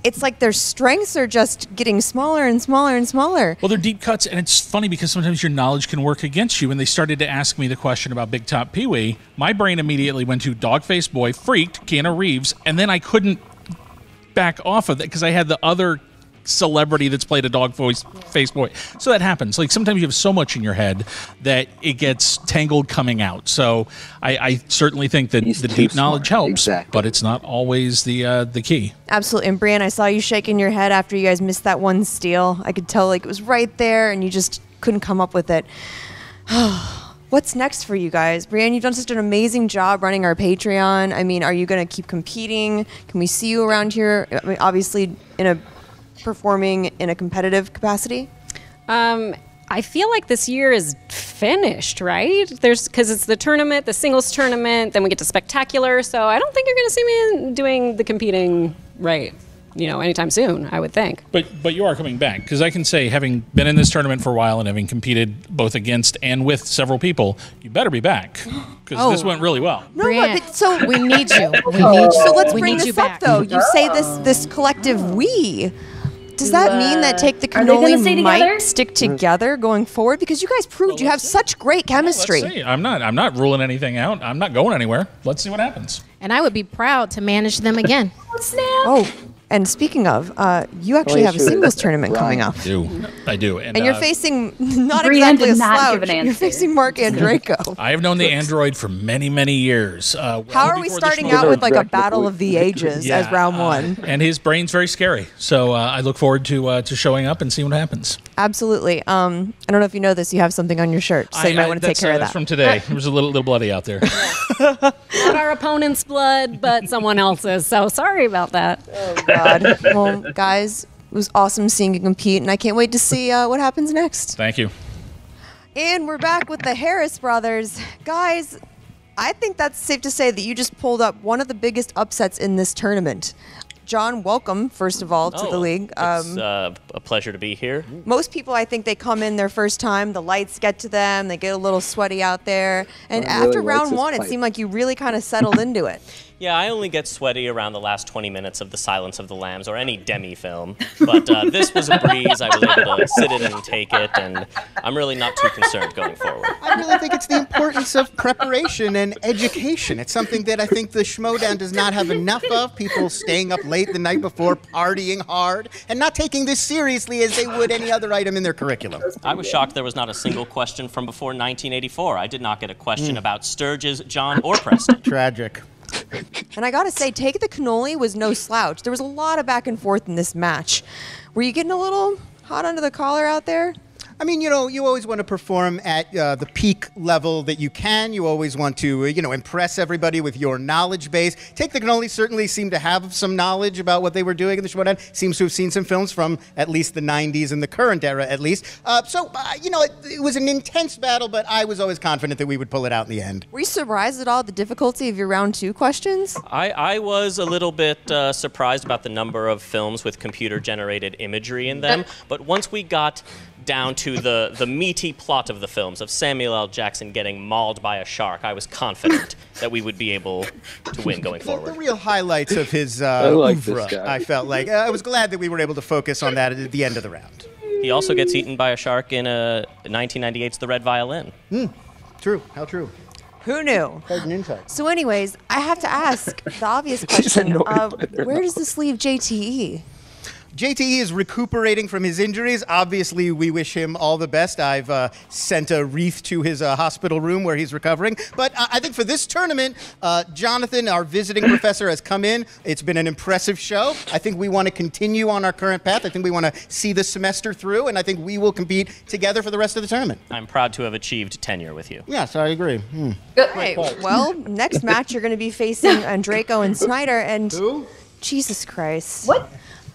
It's like their strengths are just getting smaller and smaller and smaller. Well, they're deep cuts, and it's funny because sometimes your knowledge can work against you. When they started to ask me the question about Big Top Pee Wee, my brain immediately went to Dog-Faced Boy, Freaked, Keanu Reeves, and then I couldn't back off of it because I had the other celebrity that's played a dog-faced boy. So that happens. Like sometimes you have so much in your head that it gets tangled coming out. So I certainly think that the deep knowledge helps, but it's not always the key. Absolutely. And Brienne, I saw you shaking your head after you guys missed that one steal. I could tell like it was right there and you just couldn't come up with it. What's next for you guys? Brienne, you've done such an amazing job running our Patreon. I mean, are you going to keep competing? Can we see you around here? I mean, obviously performing in a competitive capacity? I feel like this year is finished, right? Because it's the tournament, the singles tournament, then we get to Spectacular. So I don't think you're going to see me doing the competing anytime soon, I would think. But you are coming back, because I can say, having been in this tournament for a while and having competed both against and with several people, you better be back, because this went really well. No, but so we need you. We need you. So let's We bring need this you up, back. though. You say this collective we. Does that mean that Take the Are they gonna stay Cannoli might together? stick together going forward? Because you guys proved you have such great chemistry. Let's see. I'm not ruling anything out. I'm not going anywhere. Let's see what happens. And I would be proud to manage them again. Oh, and speaking of, you actually have a singles tournament coming up. I do. And you're facing not Brienne exactly did a not slouch. give an answer. You're facing Mark Andreyko. I have known the android for many, many years. How are we starting out with like a battle of the ages as round one? And his brain's very scary. So I look forward to showing up and seeing what happens. Absolutely. I don't know if you know this. You have something on your shirt, so you might want to take care of That's that. from today. There was a little bloody out there. Not our opponent's blood, but someone else's. So sorry about that. Oh, God. Well, guys, it was awesome seeing you compete, and I can't wait to see what happens next. Thank you. And we're back with the Harris brothers. Guys, I think that's safe to say that you just pulled up one of the biggest upsets in this tournament. John, welcome, first of all, to the league. It's a pleasure to be here. Most people, I think, they come in their first time, the lights get to them, they get a little sweaty out there. And after round one, it seemed like you really kind of settled into it. Yeah, I only get sweaty around the last 20 minutes of The Silence of the Lambs or any Demi film. But this was a breeze. I was able to sit in and take it, and I'm really not too concerned going forward. I really think it's the importance of preparation and education. It's something that I think the Schmodown does not have enough of. People staying up late the night before, partying hard, and not taking this seriously as they would any other item in their curriculum. I was shocked there was not a single question from before 1984. I did not get a question about Sturgis, John, or Preston. Tragic. And I gotta say, Take the Cannoli was no slouch. There was a lot of back and forth in this match. Were you getting a little hot under the collar out there? I mean, you always want to perform at the peak level that you can. You always want to, impress everybody with your knowledge base. Take the Cannoli certainly seemed to have some knowledge about what they were doing in the Schmodown. Seems to have seen some films from at least the 90s and the current era, at least. It was an intense battle, but I was always confident that we would pull it out in the end. Were you surprised at all the difficulty of your round two questions? I was a little bit surprised about the number of films with computer-generated imagery in them, but once we got down to the meaty plot of the films of Samuel L. Jackson getting mauled by a shark, I was confident that we would be able to win going forward. The real highlights of his oeuvre, I felt like. I was glad that we were able to focus on that at the end of the round. He also gets eaten by a shark in 1998's The Red Violin. True. How true. Who knew? An insight. So anyways, I have to ask the obvious question of where does this leave JTE? JTE is recuperating from his injuries. Obviously, we wish him all the best. I've sent a wreath to his hospital room where he's recovering. But I think for this tournament, Jonathan, our visiting professor, has come in. It's been an impressive show. I think we want to continue on our current path. I think we want to see the semester through, and I think we will compete together for the rest of the tournament. I'm proud to have achieved tenure with you. Yes, I agree. Hey, well, next match you're going to be facing Andreyko and Snyder. And who? Jesus Christ. What?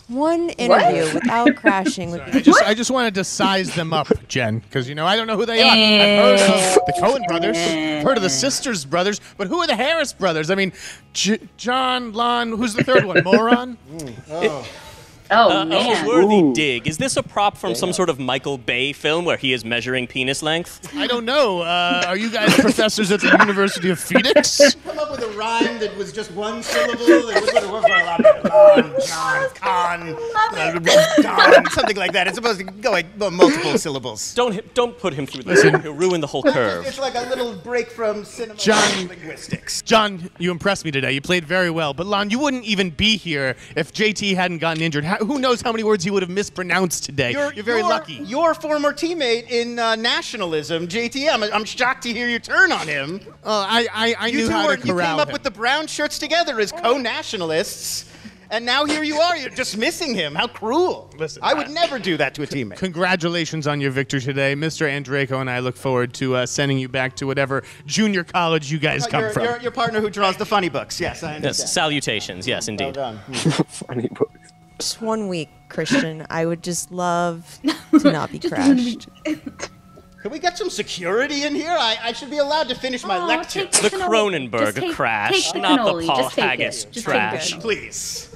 One interview without crashing would be. I just wanted to size them up, Jen, because I don't know who they are. I've heard of the Coen brothers, heard of the Sisters brothers, but who are the Harris brothers? I mean, John, Lon, who's the third one? Moron? Oh, man. A worthy dig. Is this a prop from some sort of Michael Bay film where he is measuring penis length? I don't know. Are you guys professors at the University of Phoenix? Come up with a rhyme that was just one syllable. It would have worked for a lot of John, something like that. It's supposed to go like multiple syllables. Don't put him through this. He'll ruin the whole curve. It's like a little break from cinema linguistics. John, you impressed me today. You played very well. But Lon, you wouldn't even be here if JT hadn't gotten injured. Who knows how many words he would have mispronounced today? You're very lucky. Your former teammate in nationalism, JT. I'm shocked to hear you turn on him. I knew how to corral You came up him. with the brown shirts together as co-nationalists, and now here you are. You're dismissing him. How cruel. Listen, I would never do that to a teammate. Congratulations on your victory today. Mr. Andreyko and I look forward to sending you back to whatever junior college you guys come from. Your partner who draws the funny books. Yes, I understand. Yes, salutations. Yes, indeed. Well done. Funny books. Just 1 week, Christian. I would just love to not be crashed. Can we get some security in here? I should be allowed to finish my lecture. The Cronenberg crash, not the Paul Haggis trash. Please.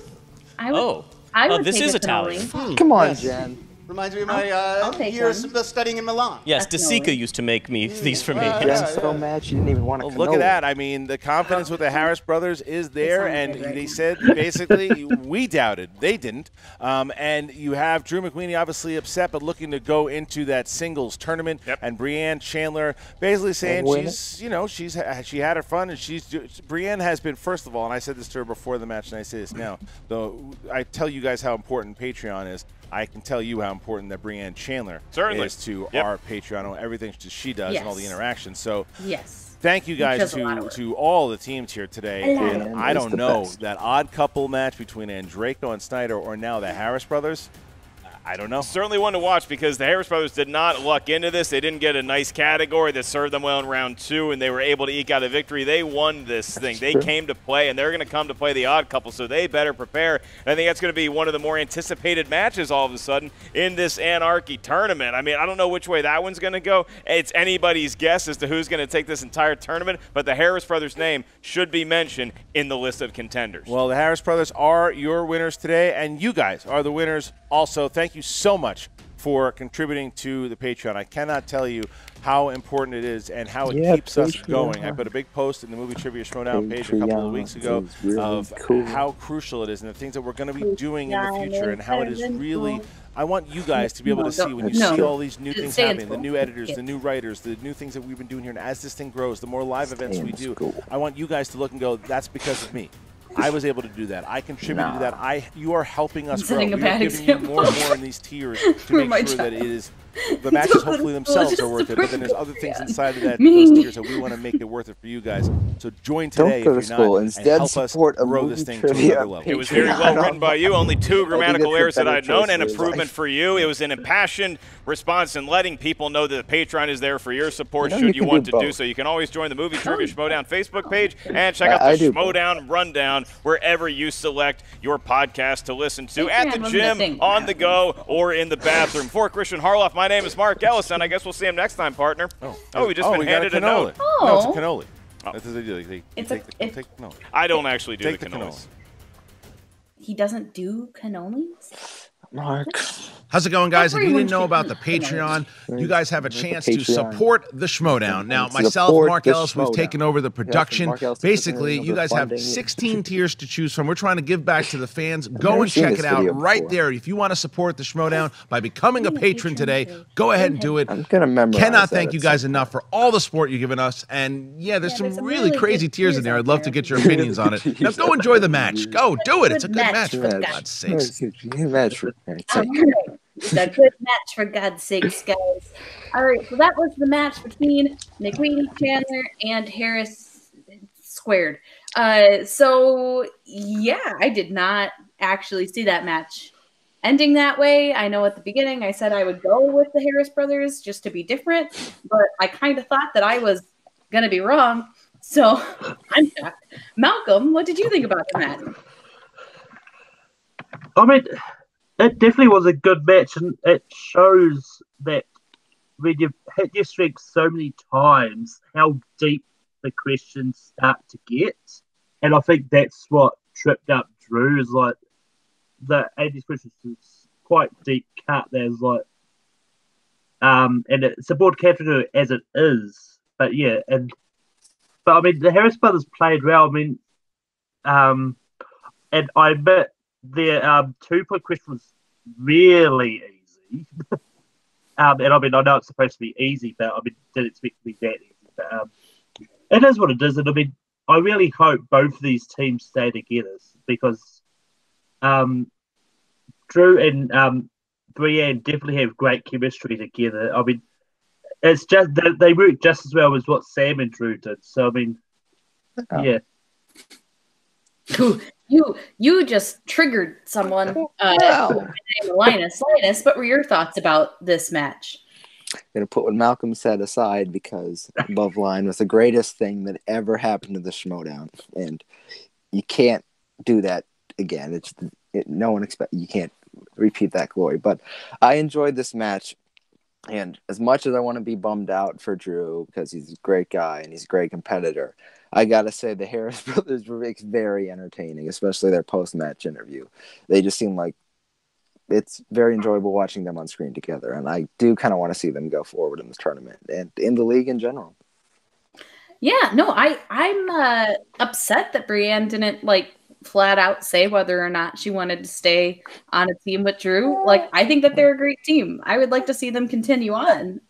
I would this take is a Italian. cannoli. Come on, Jen. Reminds me of my years studying in Milan. Yes, De Sica used to make these for me. Jen's so mad she didn't even want to. Look at that. I mean, the confidence with the Harris brothers is there, and they said basically we doubted. They didn't. And you have Drew McWeeny obviously upset, but looking to go into that singles tournament. And Brianne Chandler basically saying she had her fun, and Brianne has been, first of all, and I said this to her before the match, and I say this now, though I tell you guys how important Patreon is. I can tell you how important that Brianne Chandler is to our Patreon and everything she does and all the interactions. So thank you guys to all the teams here today. And I don't know, that odd couple match between Andreyko and Snyder or now the Harris brothers, I don't know. Certainly one to watch because the Harris brothers did not luck into this. They didn't get a nice category that served them well in round 2, and they were able to eke out a victory. They won this thing. They came to play, and they're going to come to play the odd couple, so they better prepare. And I think that's going to be one of the more anticipated matches all of a sudden in this Anarchy tournament. I mean, I don't know which way that one's going to go. It's anybody's guess as to who's going to take this entire tournament, but the Harris brothers' name should be mentioned in the list of contenders. Well, the Harris brothers are your winners today, and you guys are the winners also. Thank you so much for contributing to the Patreon. I cannot tell you how important it is and how it keeps us going. I put a big post in the Movie Trivia Schmodown page a couple of weeks ago of how crucial it is and the things that we're going to be doing in the future and how it is really – I want you guys to be able to see when you see all these new things happening, the new editors, the new writers, the new things that we've been doing here. And as this thing grows, the more live events we do, I want you guys to look and go, that's because of me. I was able to do that. I contributed to that. You are helping us grow. We are giving you more and more in these tiers to make sure that it is the matches hopefully themselves are worth it, but then there's other things inside of that those tiers that we want to make it worth it for you guys. So join today if you're not, and help us grow this thing to another level. It was very well written by you. Only 2 grammatical errors that I'd known, and improvement for you. It was an impassioned response and letting people know that the Patreon is there for your support should you want to do so. You can always join the Movie Trivia Schmodown Facebook page and check out the Schmodown Rundown wherever you select your podcast to listen to, at the gym, on the go, or in the bathroom. For Christian Harloff, my name is Mark Ellis, and I guess we'll see him next time, partner. We just been handed a note. No, it's a cannoli. That's what they do. They take cannoli. I don't actually do the cannolis. He doesn't do cannolis? Mark. How's it going, guys? If you didn't know about the Patreon, you guys have a chance to support the Schmodown. Now, myself, Mark Ellis, we've taken over the production. Basically, you guys have 16 tiers to choose from. We're trying to give back to the fans. Go and check it out right there. If you want to support the Schmodown by becoming a patron today, go ahead and do it. I'm going to memorize Cannot thank you guys enough for all the support you've given us. And, yeah, there's some really crazy tiers in there. I'd love to get your opinions on it. Now, go enjoy the match. Go, do it. It's a good match, for God's sakes. A good match, for God's sakes, guys. All right, so that was the match between McWeeny, Chandler, and Harris squared. So, yeah, I did not actually see that match ending that way. I know at the beginning I said I would go with the Harris brothers just to be different, but I kind of thought that I was going to be wrong. So, I'm shocked. Malcolm, what did you think about the match? I mean, It definitely was a good match, and it shows that when you've hit your strength so many times, how deep the questions start to get. And I think that's what tripped up Drew, is like the 80s questions is quite deep cut. There's like, and it's a broad category as it is, but yeah, but I mean the Harris brothers played well. I mean, and I admit their 2-point question was really easy. And I mean, I know it's supposed to be easy, but I mean, didn't expect it to be that easy. But it is what it is, and I mean, I really hope both of these teams stay together, because Drew and Brienne definitely have great chemistry together. I mean, it's just they work just as well as what Sam and Drew did. So I mean, yeah. You just triggered someone. Linus, what were your thoughts about this match? I'm going to put what Malcolm said aside, because Above the Line was the greatest thing that ever happened to the Schmodown, and you can't do that again. No one you can't repeat that glory. But I enjoyed this match, and as much as I want to be bummed out for Drew because he's a great guy and he's a great competitor, I gotta say the Harris brothers were very entertaining, especially their post-match interview. They just seem like it's very enjoyable watching them on screen together, and I do kind of want to see them go forward in this tournament and in the league in general. Yeah, no, I'm upset that Brienne didn't flat out say whether or not she wanted to stay on a team with Drew. I think that they're a great team. I would like to see them continue on.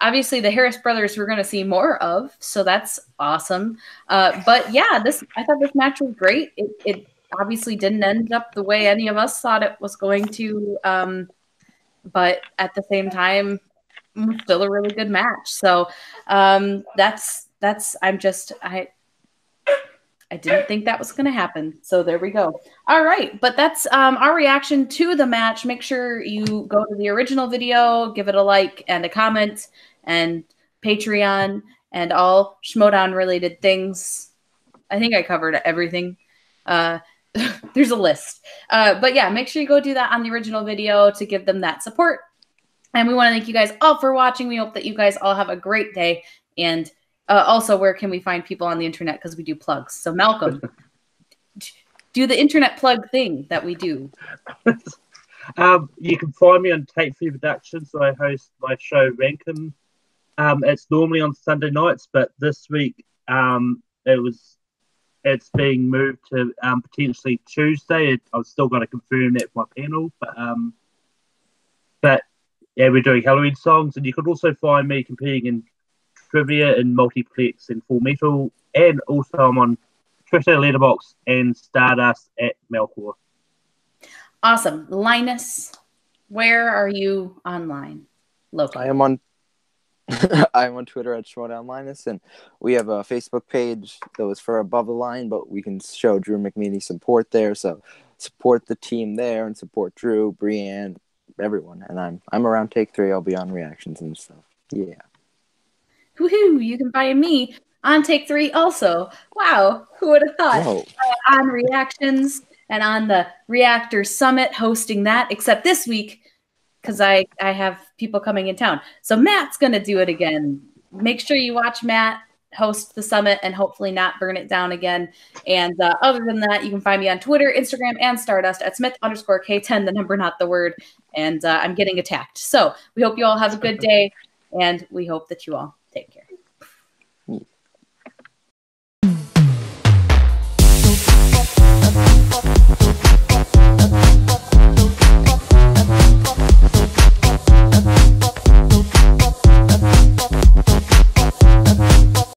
Obviously, the Harris brothers we're going to see more of, so that's awesome. But yeah, I thought this match was great. It obviously didn't end up the way any of us thought it was going to, but at the same time, still a really good match. So I didn't think that was going to happen. So there we go. All right. But that's our reaction to the match. Make sure you go to the original video, give it a like and a comment, and Patreon and all Schmodown related things. I think I covered everything. There's a list. But yeah, make sure you go do that on the original video to give them that support. And we want to thank you guys all for watching. We hope that you guys all have a great day. And also, where can we find people on the internet? Because we do plugs. So Malcolm, do the internet plug thing that we do. You can find me on Take 3 Productions. I host my show Rankin. It's normally on Sunday nights, but this week it's being moved to potentially Tuesday. I've still got to confirm that with my panel, but yeah, we're doing Halloween songs, and you could also find me competing in trivia and multiplex and Full Metal, and also I'm on Twitter, Letterboxd, and Stardust at Melkor. Awesome. Linus, where are you online? Locally. I'm on Twitter at SchmodownLinus, and we have a Facebook page that was for Above the Line, but we can show Drew McMeany support there. So support the team there and support Drew, Brienne, everyone. And I'm around Take 3. I'll be on reactions and stuff. Yeah. Woohoo! You can find me on Take 3 also. Wow, who would have thought? On reactions and on the Reactor Summit, hosting that, except this week, because I have people coming in town. So Matt's going to do it again. Make sure you watch Matt host the summit and hopefully not burn it down again. And other than that, you can find me on Twitter, Instagram, and Stardust at Smith_K10, the number, not the word. And I'm getting attacked. So we hope you all have a good day, and we hope that you all take care.